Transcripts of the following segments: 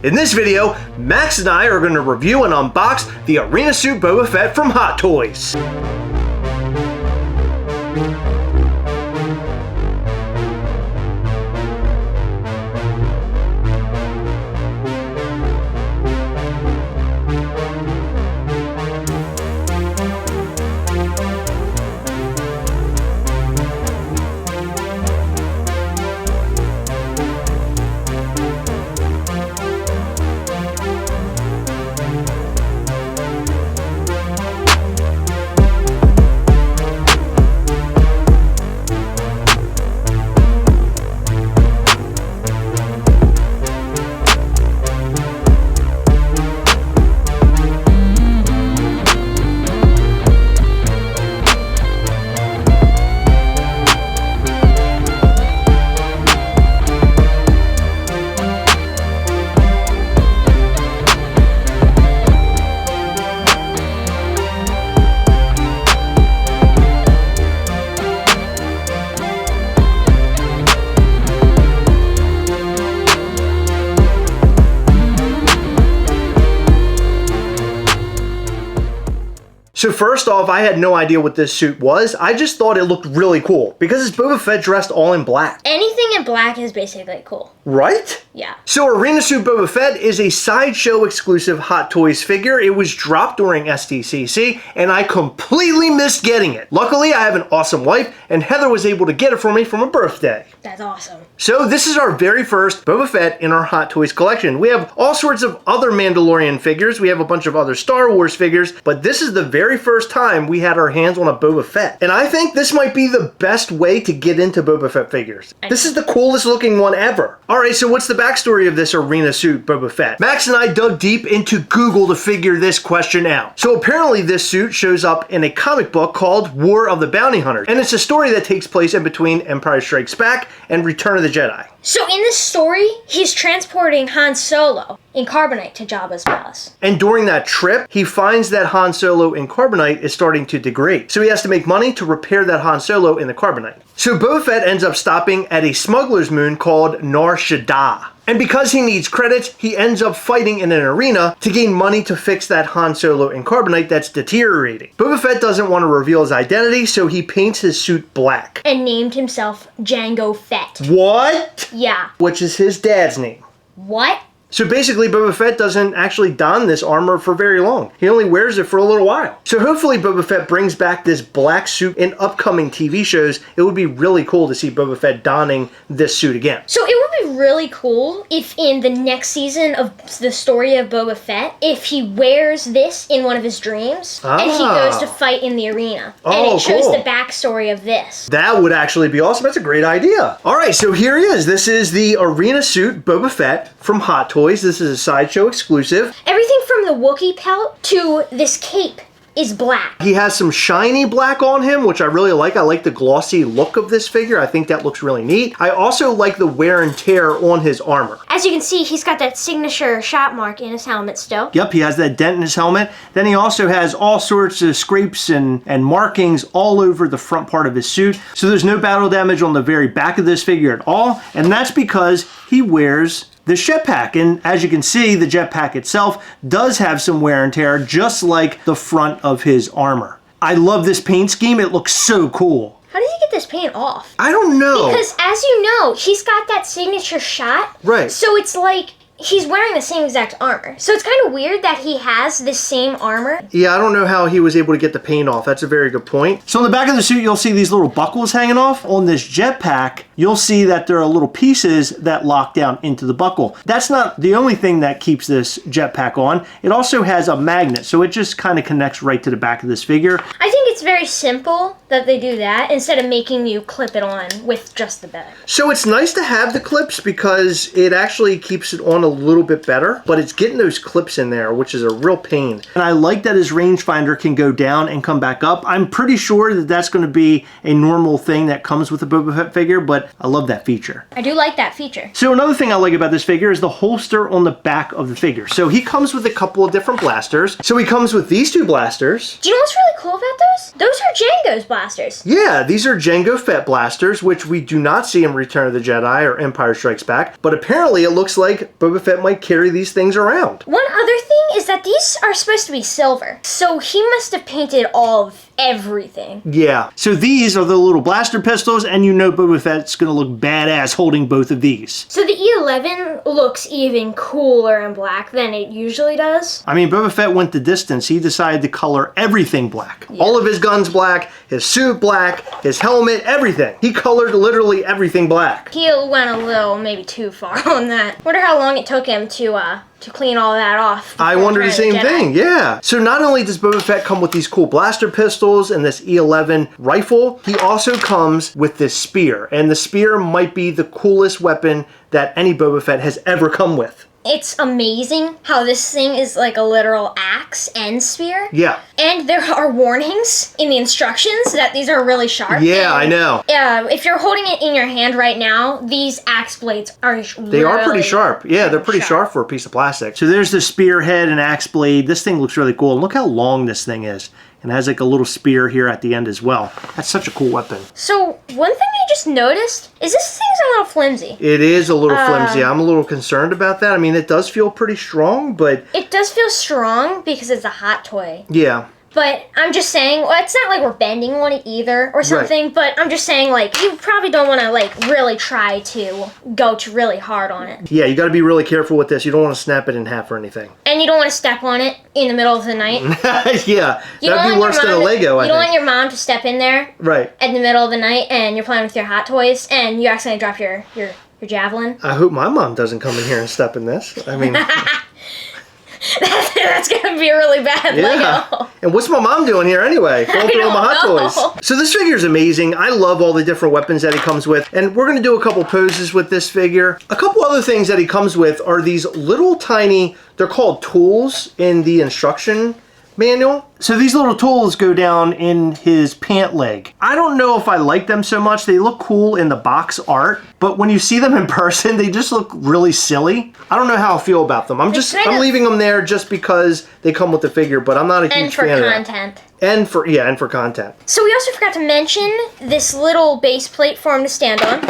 In this video, Max and I are going to review and unbox the Arena Suit Boba Fett from Hot Toys. So first off, I had no idea what this suit was. I just thought it looked really cool because it's Boba Fett dressed all in black. Anything in black is basically cool. Right? Yeah. So Arena Suit Boba Fett is a Sideshow exclusive Hot Toys figure. It was dropped during SDCC and I completely missed getting it. Luckily, I have an awesome wife and Heather was able to get it for me for my birthday. That's awesome. So this is our very first Boba Fett in our Hot Toys collection. We have all sorts of other Mandalorian figures. We have a bunch of other Star Wars figures, but this is the very first time we had our hands on a Boba Fett. And I think this might be the best way to get into Boba Fett figures. This is the coolest looking one ever. All right, so what's the backstory of this Arena Suit Boba Fett? Max and I dug deep into Google to figure this question out. So apparently this suit shows up in a comic book called War of the Bounty Hunters. And it's a story that takes place in between Empire Strikes Back and Return of the Jedi. So in this story, he's transporting Han Solo in carbonite to Jabba's palace. And during that trip, he finds that Han Solo in carbonite is starting to degrade. So he has to make money to repair that Han Solo in the carbonite. So Boba Fett ends up stopping at a smuggler's moon called Nar Shaddaa. And because he needs credits, he ends up fighting in an arena to gain money to fix that Han Solo in carbonite that's deteriorating. Boba Fett doesn't want to reveal his identity, so he paints his suit black. And named himself Jango Fett. What? Yeah. Which is his dad's name. What? So basically, Boba Fett doesn't actually don this armor for very long. He only wears it for a little while. So hopefully Boba Fett brings back this black suit in upcoming TV shows. It would be really cool to see Boba Fett donning this suit again. So it would be really cool if in the next season of the story of Boba Fett, if he wears this in one of his dreams, and he goes to fight in the arena. And it shows the backstory of this. That would actually be awesome. That's a great idea. All right, so here he is. This is the Arena Suit Boba Fett from Hot Toys. This is a Sideshow exclusive. Everything from the Wookiee pelt to this cape is black. He has some shiny black on him, which I really like. I like the glossy look of this figure. I think that looks really neat. I also like the wear and tear on his armor. As you can see, he's got that signature shot mark in his helmet still. Yep, he has that dent in his helmet. Then he also has all sorts of scrapes and markings all over the front part of his suit. So there's no battle damage on the very back of this figure at all. And that's because he wears the jetpack, and as you can see, the jetpack itself does have some wear and tear, just like the front of his armor. I love this paint scheme. It looks so cool. How did he get this paint off? I don't know. Because as you know, he's got that signature shot. Right. So it's like he's wearing the same exact armor. So it's kind of weird that he has the same armor. Yeah, I don't know how he was able to get the paint off. That's a very good point. So on the back of the suit, you'll see these little buckles hanging off. On this jetpack, you'll see that there are little pieces that lock down into the buckle. That's not the only thing that keeps this jetpack on. It also has a magnet, so it just kind of connects right to the back of this figure. I think it's very simple that they do that instead of making you clip it on with just the bag. So it's nice to have the clips because it actually keeps it on a little bit better, but it's getting those clips in there, which is a real pain. And I like that his rangefinder can go down and come back up. I'm pretty sure that that's going to be a normal thing that comes with a Boba Fett figure, but but I love that feature. I do like that feature. So another thing I like about this figure is the holster on the back of the figure. So he comes with a couple of different blasters. So he comes with these two blasters. Do you know what's really cool about those? Those are Jango's blasters. Yeah, these are Jango Fett blasters, which we do not see in Return of the Jedi or Empire Strikes Back. But apparently it looks like Boba Fett might carry these things around. One other thing is that these are supposed to be silver. So he must have painted all of everything. Yeah, so these are the little blaster pistols, and you know Boba Fett's gonna look badass holding both of these. So the E11 looks even cooler in black than it usually does. I mean, Boba Fett went the distance. He decided to color everything black. Yeah. All of his guns black, his suit black, his helmet, everything. He colored literally everything black. He went a little, maybe too far on that. Wonder how long it took him to clean all that off. I wonder the same thing, yeah. So not only does Boba Fett come with these cool blaster pistols and this E11 rifle, he also comes with this spear. And the spear might be the coolest weapon that any Boba Fett has ever come with. It's amazing how this thing is like a literal axe and spear. Yeah. And there are warnings in the instructions that these are really sharp. Yeah, I know. If you're holding it in your hand right now, these axe blades are They are pretty sharp. Yeah, they're pretty sharp for a piece of plastic. So there's the spearhead and axe blade. This thing looks really cool. And look how long this thing is. And it has like a little spear here at the end as well. That's such a cool weapon. So one thing I just noticed is this thing's a little flimsy. It is a little flimsy. I'm a little concerned about that. I mean, it does feel pretty strong, but... It does feel strong because it's a hot toy. Yeah. But I'm just saying, well, it's not like we're bending on it either or something, right. But I'm just saying, like, you probably don't want to, like, really try to go really hard on it. Yeah, you got to be really careful with this. You don't want to snap it in half or anything. And you don't want to step on it in the middle of the night. Yeah, that'd be worse than a Lego, I think. You don't want your mom to step in there in the middle of the night and you're playing with your Hot Toys and you accidentally drop your javelin. I hope my mom doesn't come in here and step in this. I mean... That's gonna be a really bad Lego. And what's my mom doing here anyway? Going through all my Hot Toys. So this figure is amazing. I love all the different weapons that he comes with. And we're gonna do a couple poses with this figure. A couple other things that he comes with are these little tiny, they're called tools in the instruction manual. So these little tools go down in his pant leg. I don't know if I like them so much. They look cool in the box art, but when you see them in person, they just look really silly. I don't know how I feel about them. I'm leaving them there just because they come with the figure, but I'm not a huge fan of that. And for content. And for content. So we also forgot to mention this little base plate for him to stand on.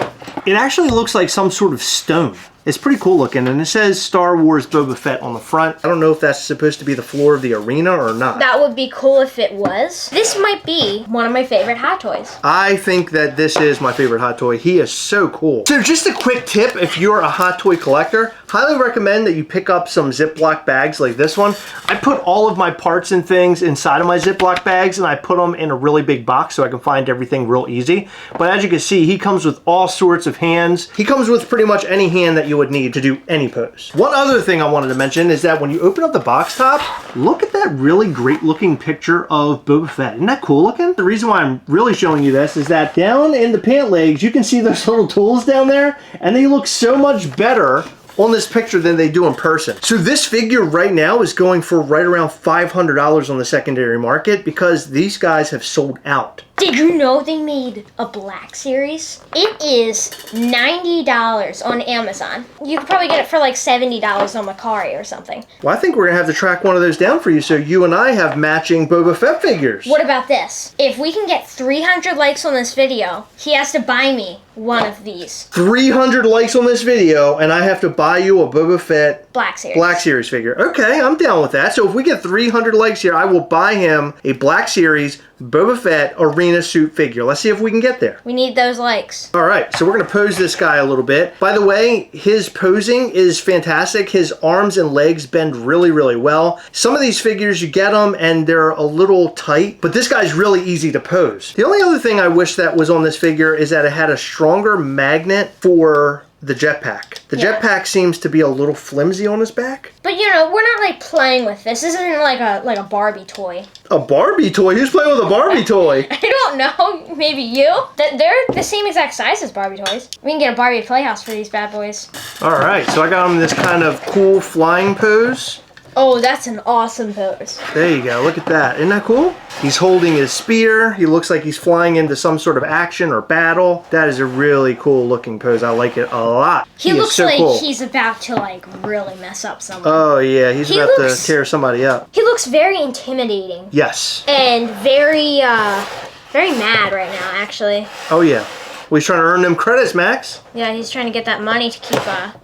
It actually looks like some sort of stone. It's pretty cool looking, and it says Star Wars Boba Fett on the front. I don't know if that's supposed to be the floor of the arena or not. That would be cool if it was. This might be one of my favorite Hot Toys. I think that this is my favorite Hot Toy. He is so cool. So just a quick tip, if you're a Hot Toy collector, highly recommend that you pick up some Ziploc bags like this one. I put all of my parts and things inside of my Ziploc bags, and I put them in a really big box so I can find everything real easy. But as you can see, he comes with all sorts of hands. He comes with pretty much any hand that you would need to do any pose. One other thing I wanted to mention is that when you open up the box top, look at that really great looking picture of Boba Fett. Isn't that cool looking? The reason why I'm really showing you this is that down in the pant legs, you can see those little tools down there, and they look so much better on this picture than they do in person. So this figure right now is going for right around $500 on the secondary market because these guys have sold out. Did you know they made a black series? It is $90 on Amazon. You could probably get it for like $70 on Mercari or something. Well, I think we're gonna have to track one of those down for you so you and I have matching Boba Fett figures. What about this? If we can get 300 likes on this video, he has to buy me one of these. 300 likes on this video and I have to buy you a Boba Fett Black Series figure. Okay, I'm down with that. So if we get 300 likes here, I will buy him a Black Series Boba Fett arena suit figure. Let's see if we can get there. We need those likes. All right, so we're gonna pose this guy a little bit. By the way, his posing is fantastic. His arms and legs bend really, really well. Some of these figures, you get them and they're a little tight, but this guy's really easy to pose. The only other thing I wish that was on this figure is that it had a stronger magnet for the jetpack. The jetpack seems to be a little flimsy on his back. But you know, we're not like playing with this. This isn't like a Barbie toy. A Barbie toy? Who's playing with a Barbie toy? I don't know. Maybe you? They're the same exact size as Barbie toys. We can get a Barbie playhouse for these bad boys. All right, so I got him in this kind of cool flying pose. Oh, that's an awesome pose. There you go. Look at that. Isn't that cool? He's holding his spear. He looks like he's flying into some sort of action or battle. That is a really cool looking pose. I like it a lot. He looks so like cool. He's about to like really mess up someone. Oh yeah, he's about to tear somebody up. He looks very intimidating. Yes. And very mad right now, actually. Oh yeah. Well, he's trying to earn them credits, Max. Yeah, he's trying to get that money to keep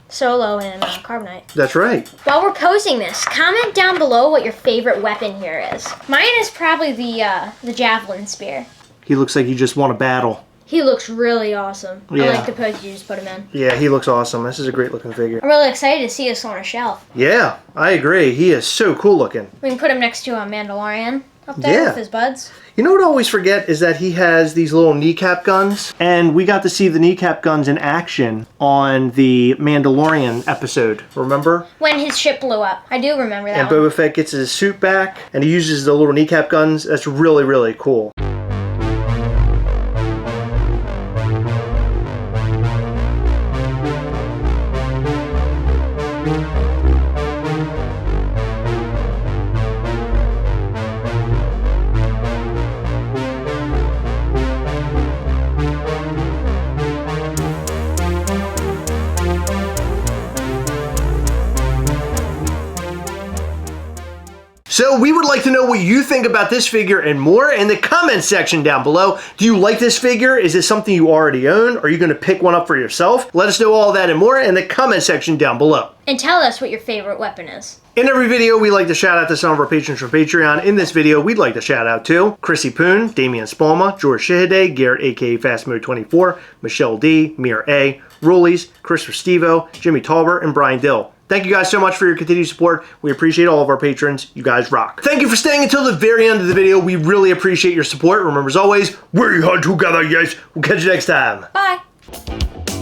Solo and Carbonite. That's right. While we're posing this, comment down below what your favorite weapon here is. Mine is probably the javelin spear. He looks like he just won a battle. He looks really awesome. Yeah. I like the pose you just put him in. Yeah, he looks awesome. This is a great looking figure. I'm really excited to see this on a shelf. Yeah, I agree. He is so cool looking. We can put him next to a Mandalorian up there with his buds. You know what I always forget is that he has these little kneecap guns, and we got to see the kneecap guns in action on the Mandalorian episode, remember? When his ship blew up. I do remember that. And Boba Fett gets his suit back, and he uses the little kneecap guns. That's really, really cool. So we would like to know what you think about this figure and more in the comments section down below. Do you like this figure? Is it something you already own? Are you going to pick one up for yourself? Let us know all that and more in the comment section down below. And tell us what your favorite weapon is. In every video, we like to shout out to some of our patrons from Patreon. In this video, we'd like to shout out to Chrissy Poon, Damian Spalma, George Shihide, Garrett aka Fast Mode 24, Michelle D, Mir A, Rollies, Christopher Stevo, Jimmy Talbert, and Brian Dill. Thank you guys so much for your continued support. We appreciate all of our patrons. You guys rock. Thank you for staying until the very end of the video. We really appreciate your support. Remember, as always, we're hunt together, yes. We'll catch you next time. Bye.